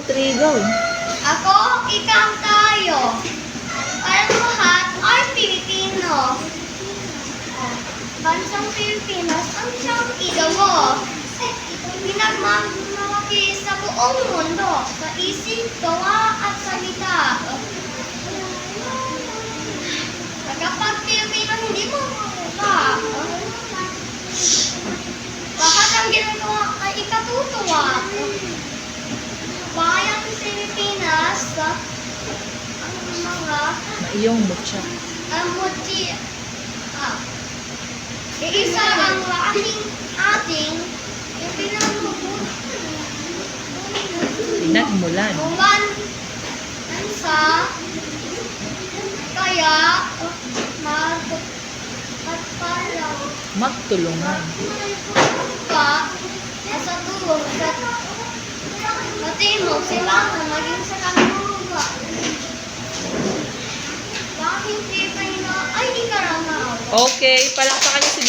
3, go. Ako, ikaw, tayo. Parang lahat ay Pilipino. Bansang Pilipinas ang siyang igaw. Pinagmamalaki sa buong mundo, sa isip, gawa at salita. Kapag Pilipino, hindi mo makuha. Bakit ang ginagawa ay ikatutuwa? Bayang Pilipinas, ang mga Iyong mutya. muti. Iisa ang ating Pinagmulan. buwan sa kaya magpapalaw Magtulungan. ka sa tulong sa matimog silangan maging sa kaluga. Bakit Pilipino ay ikaramaw? Okay, palakpakan niyo si